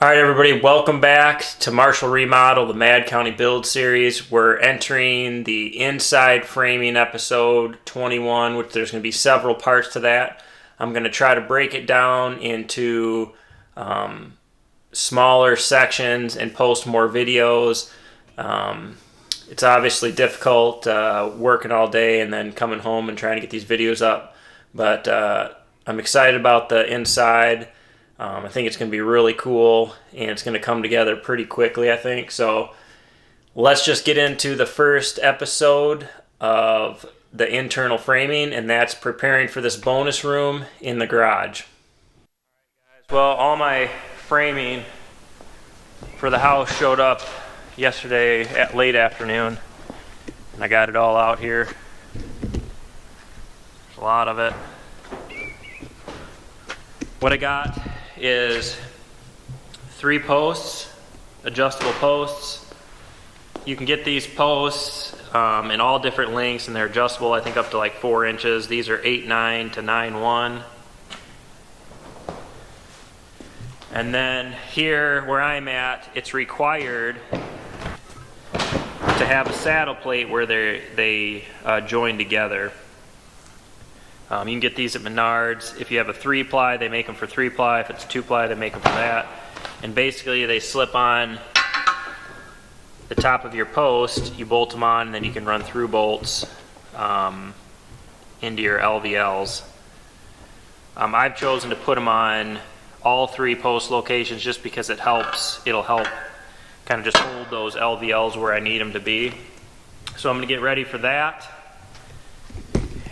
All right, everybody, welcome back to Marshall Remodel, the Mad County Build Series. We're entering the inside framing episode 21, which there's going to be several parts to that. I'm going to try to break it down into smaller sections and post more videos. It's obviously difficult working all day and then coming home and trying to get these videos up, but I'm excited about the inside. I think it's going to be really cool, and it's going to come together pretty quickly, I think. So let's just get into the first episode of the internal framing, and that's preparing for this bonus room in the garage. Well, all my framing for the house showed up yesterday at late afternoon, and I got it all out here. There's a lot of it. What I got is 3 posts, adjustable posts. You can get these posts in all different lengths, and they're adjustable, I think up to like 4 inches. These are 8'9" to 9'1". And then here where I'm at, it's required to have a saddle plate where they join together. You can get these at Menards. If you have a 3-ply, they make them for 3-ply. If it's 2-ply, they make them for that. And basically, they slip on the top of your post. You bolt them on, and then you can run through bolts into your LVLs. I've chosen to put them on all 3 post locations just because it helps. It'll help kind of just hold those LVLs where I need them to be. So I'm going to get ready for that.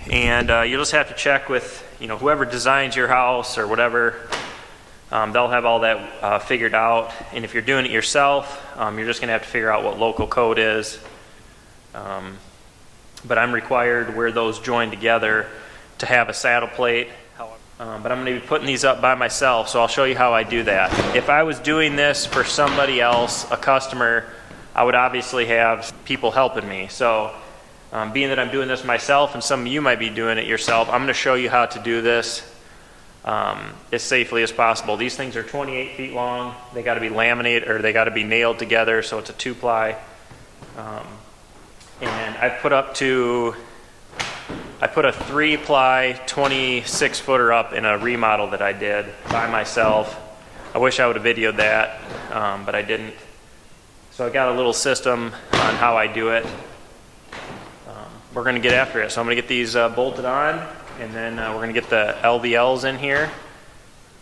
And you'll just have to check with, whoever designs your house or whatever. They'll have all that figured out. And if you're doing it yourself, you're just going to have to figure out what local code is. But I'm required where those join together to have a saddle plate. But I'm going to be putting these up by myself, so I'll show you how I do that. If I was doing this for somebody else, a customer, I would obviously have people helping me. So being that I'm doing this myself, and some of you might be doing it yourself, I'm going to show you how to do this as safely as possible. These things are 28 feet long. They got to be laminated, or they got to be nailed together, so it's a 2-ply. And I put a 3-ply 26-footer up in a remodel that I did by myself. I wish I would have videoed that, but I didn't. So I got a little system on how I do it. We're going to get after it. So I'm going to get these bolted on, and then we're going to get the LVLs in here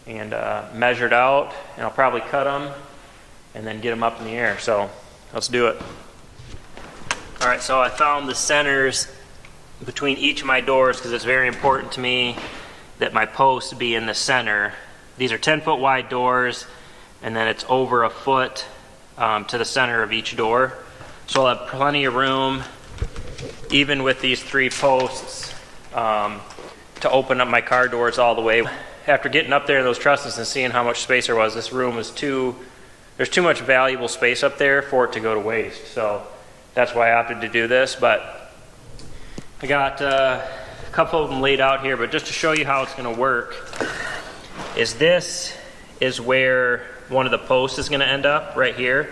and measured out, and I'll probably cut them and then get them up in the air. So let's do it. All right, so I found the centers between each of my doors because it's very important to me that my posts be in the center. These are 10-foot wide doors, and then it's over a foot to the center of each door. So I'll have plenty of room, even with these 3 posts, to open up my car doors all the way. After getting up there in those trusses and seeing how much space there was, this room was there's too much valuable space up there for it to go to waste. So that's why I opted to do this. But I got a couple of them laid out here, but just to show you how it's going to work, this is where one of the posts is going to end up, right here.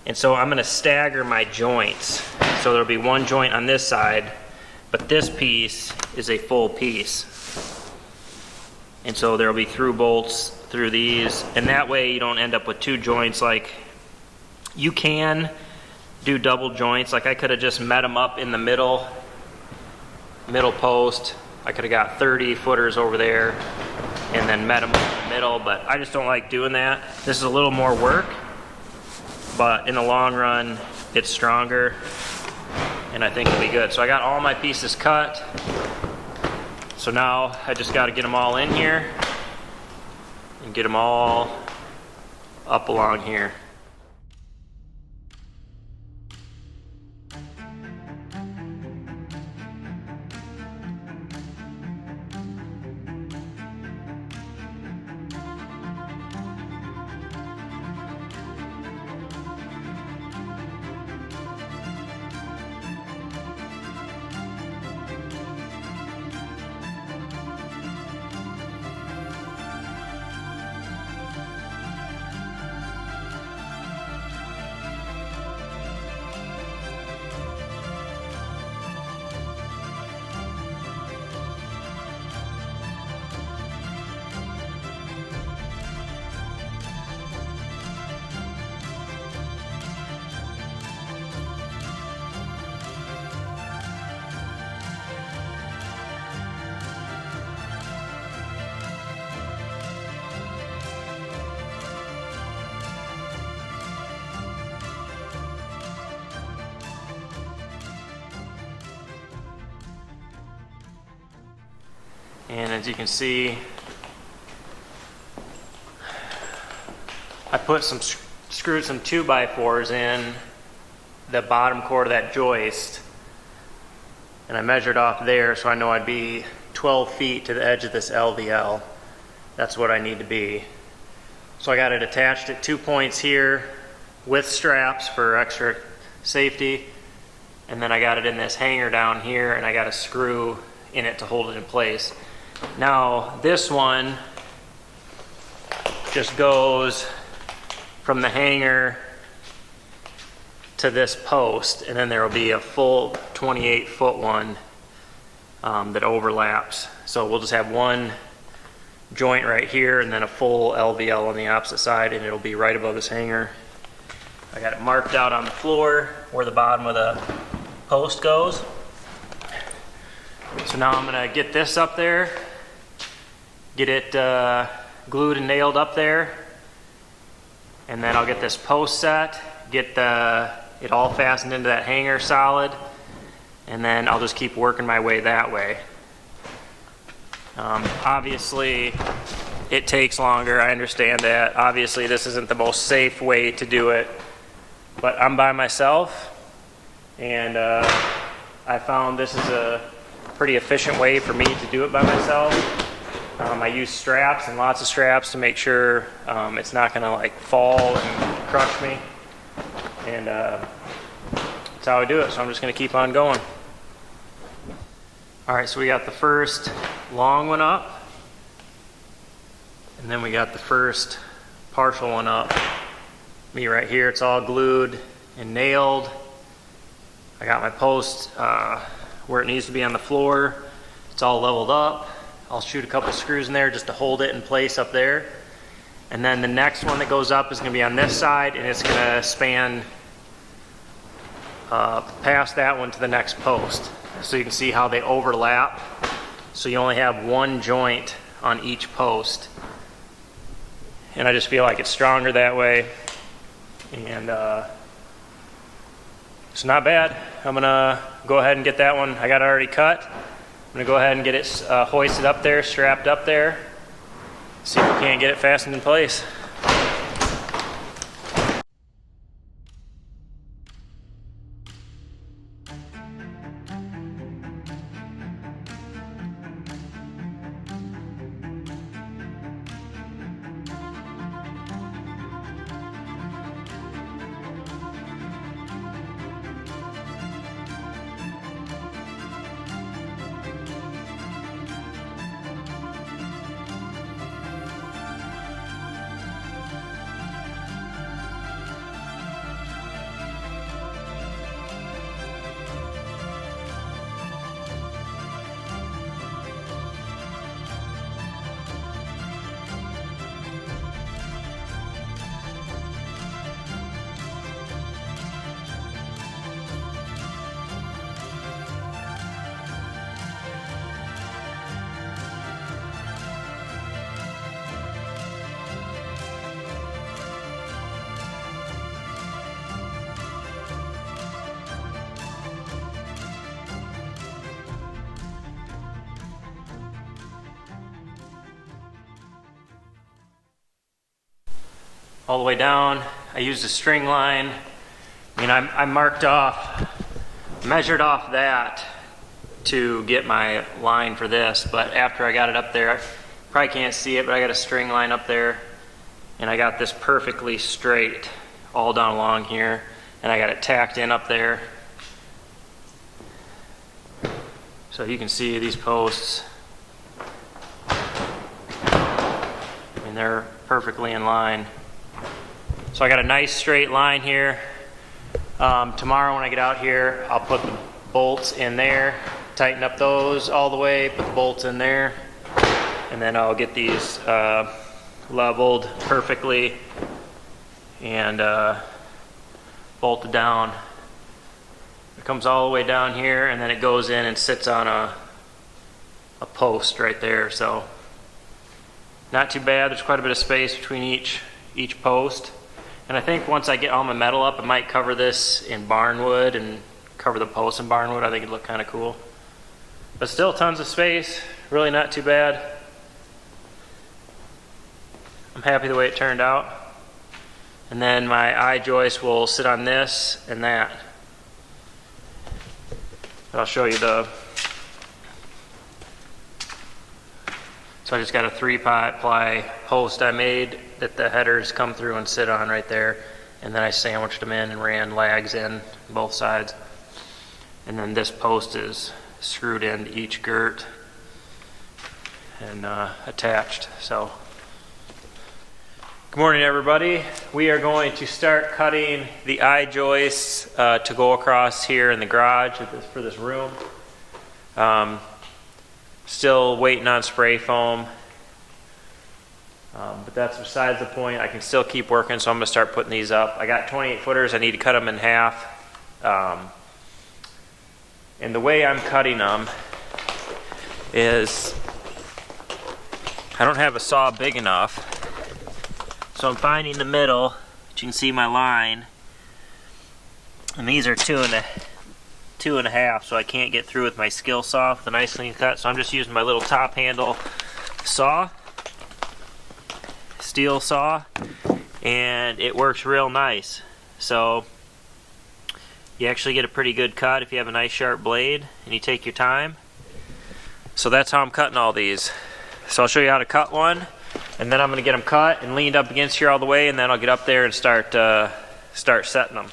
And so I'm going to stagger my joints. So there'll be one joint on this side, but this piece is a full piece. And so there'll be through bolts through these, and that way you don't end up with 2 joints. Like, you can do double joints. Like, I could have just met them up in the middle post. I could have got 30 footers over there and then met them in the middle, but I just don't like doing that. This is a little more work, but in the long run, it's stronger, and I think it'll be good. So I got all my pieces cut. So now I just got to get them all in here and get them all up along here. And as you can see, I put screwed some 2x4s in the bottom core of that joist, and I measured off there so I know I'd be 12 feet to the edge of this LVL. That's what I need to be. So I got it attached at 2 points here with straps for extra safety, and then I got it in this hanger down here, and I got a screw in it to hold it in place. Now this one just goes from the hanger to this post, and then there will be a full 28-foot one that overlaps. So we'll just have one joint right here and then a full LVL on the opposite side, and it'll be right above this hanger. I got it marked out on the floor where the bottom of the post goes. So now I'm gonna get this up there, get it glued and nailed up there, and then I'll get this post set, get it all fastened into that hanger solid, and then I'll just keep working my way that way. Obviously, it takes longer, I understand that. Obviously, this isn't the most safe way to do it, but I'm by myself, and I found this is a pretty efficient way for me to do it by myself. I use straps, and lots of straps, to make sure it's not gonna like fall and crush me. And that's how I do it, so I'm just gonna keep on going. All right, so we got the first long one up, and then we got the first partial one up. Me right here, it's all glued and nailed. I got my post where it needs to be on the floor. It's all leveled up. I'll shoot a couple screws in there just to hold it in place up there. And then the next one that goes up is gonna be on this side, and it's gonna span past that one to the next post. So you can see how they overlap. So you only have one joint on each post. And I just feel like it's stronger that way. And it's not bad. I'm gonna go ahead and get that one. I got it already cut. I'm gonna go ahead and get it hoisted up there, strapped up there. See if we can't get it fastened in place. All the way down. I used a string line. I mean, I marked off, measured off that to get my line for this, but after I got it up there, I probably can't see it, but I got a string line up there, and I got this perfectly straight all down along here, and I got it tacked in up there. So you can see these posts, I mean, they're perfectly in line. So I got a nice straight line here. Tomorrow when I get out here, I'll put the bolts in there, tighten up those all the way, put the bolts in there, and then I'll get these leveled perfectly and bolted down. It comes all the way down here, and then it goes in and sits on a post right there. So not too bad. There's quite a bit of space between each post. And I think once I get all my metal up, I might cover this in barnwood and cover the posts in barnwood. I think it'd look kind of cool. But still tons of space. really not too bad. I'm happy the way it turned out. And then my eye joist will sit on this and that. I'll show you the... So I just got a 3-ply post I made that the headers come through and sit on right there. And then I sandwiched them in and ran lags in both sides. And then this post is screwed into each girt and attached. So, good morning, everybody. We are going to start cutting the eye joists to go across here in the garage for this room. Still waiting on spray foam, but that's besides the point. I can still keep working, so I'm going to start putting these up. I got 28 footers. I need to cut them in half. And the way I'm cutting them is I don't have a saw big enough, so I'm finding the middle. But you can see my line, and these are 2.5, so I can't get through with my skill saw with a nice clean cut. So I'm just using my little top handle saw, steel saw, and it works real nice. So you actually get a pretty good cut if you have a nice sharp blade and you take your time. So that's how I'm cutting all these. So I'll show you how to cut one, and then I'm going to get them cut and leaned up against here all the way, and then I'll get up there and start setting them.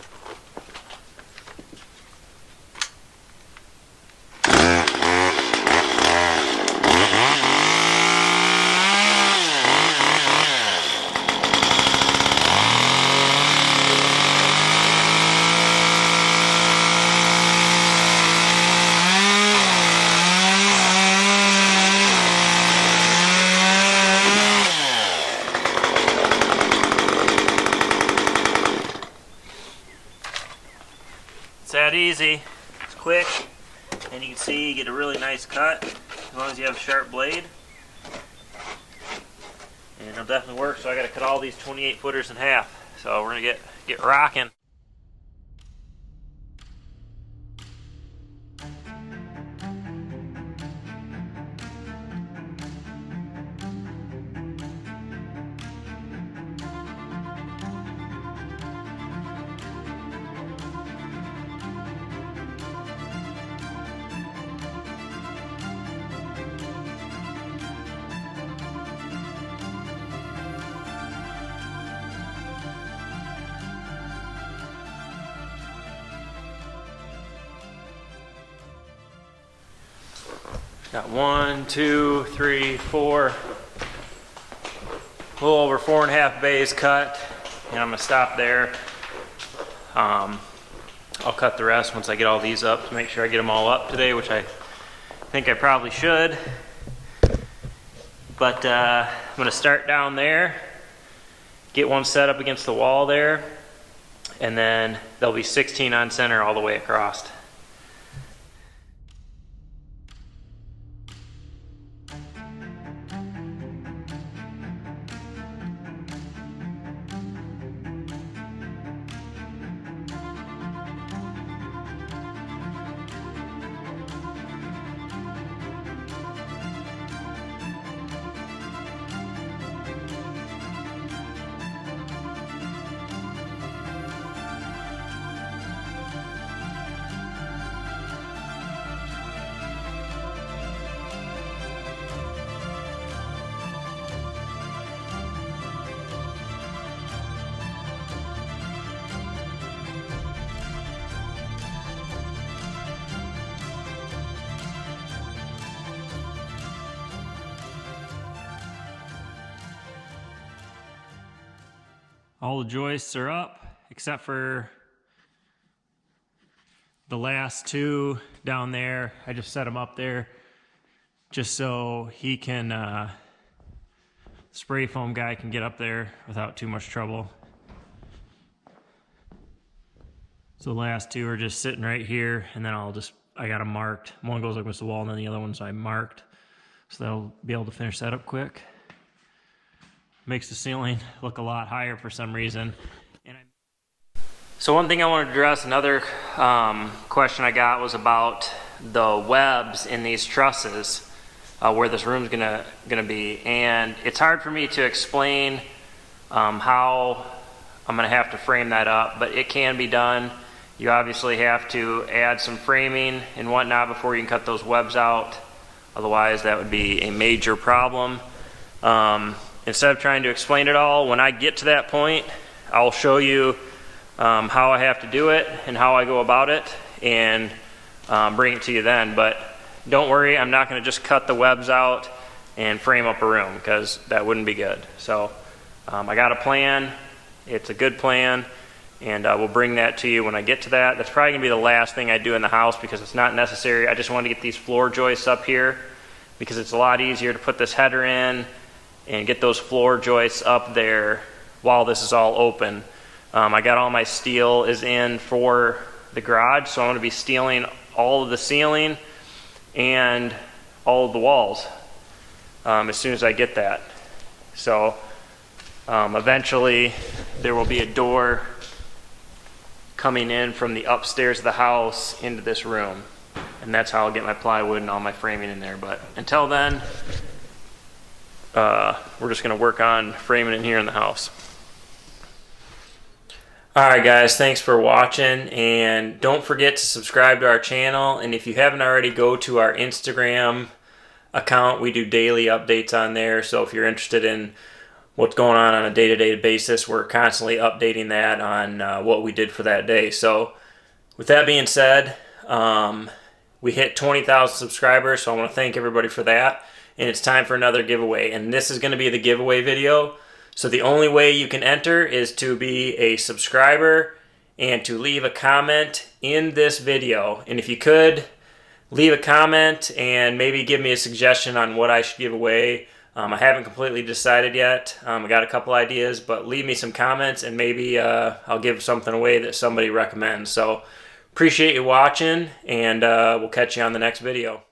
It's that easy. It's quick, and you can see you get a really nice cut as long as you have a sharp blade. And it'll definitely work. So I got to cut all these 28 footers in half. So we're gonna get rocking. Got 1, 2, 3, 4, a little over 4.5 bays cut, and I'm gonna stop there. I'll cut the rest once I get all these up to make sure I get them all up today, which I think I probably should. But I'm gonna start down there, get one set up against the wall there, and then there'll be 16 on center all the way across. All the joists are up except for the last two down there. I just set them up there just so he can, spray foam guy can get up there without too much trouble. So the last two are just sitting right here, and then I got them marked. One goes against the wall, and then the other one's I marked. So that'll be able to finish that up quick. Makes the ceiling look a lot higher for some reason. So one thing I wanted to address, another question I got was about the webs in these trusses. where this room's gonna be. And it's hard for me to explain how I'm gonna have to frame that up, but it can be done. You obviously have to add some framing and whatnot before you can cut those webs out. Otherwise, that would be a major problem. Instead of trying to explain it all, when I get to that point, I'll show you how I have to do it and how I go about it, and bring it to you then. But don't worry, I'm not going to just cut the webs out and frame up a room, because that wouldn't be good. So I got a plan. It's a good plan, and we'll bring that to you when I get to that. That's probably going to be the last thing I do in the house, because it's not necessary. I just want to get these floor joists up here, because it's a lot easier to put this header in and get those floor joists up there while this is all open. I got all my steel is in for the garage, so I'm going to be steeling all of the ceiling and all of the walls as soon as I get that. So eventually there will be a door coming in from the upstairs of the house into this room, and that's how I'll get my plywood and all my framing in there. But until then, we're just going to work on framing in here in the house. Alright guys, thanks for watching, and don't forget to subscribe to our channel. And if you haven't already, go to our Instagram account. We do daily updates on there, so if you're interested in what's going on a day-to-day basis, we're constantly updating that on what we did for that day. So with that being said, we hit 20,000 subscribers, so I want to thank everybody for that. And it's time for another giveaway, and this is going to be the giveaway video. So the only way you can enter is to be a subscriber and to leave a comment in this video. And if you could, leave a comment and maybe give me a suggestion on what I should give away. I haven't completely decided yet. I got a couple ideas, but leave me some comments and maybe I'll give something away that somebody recommends. So appreciate you watching, and we'll catch you on the next video.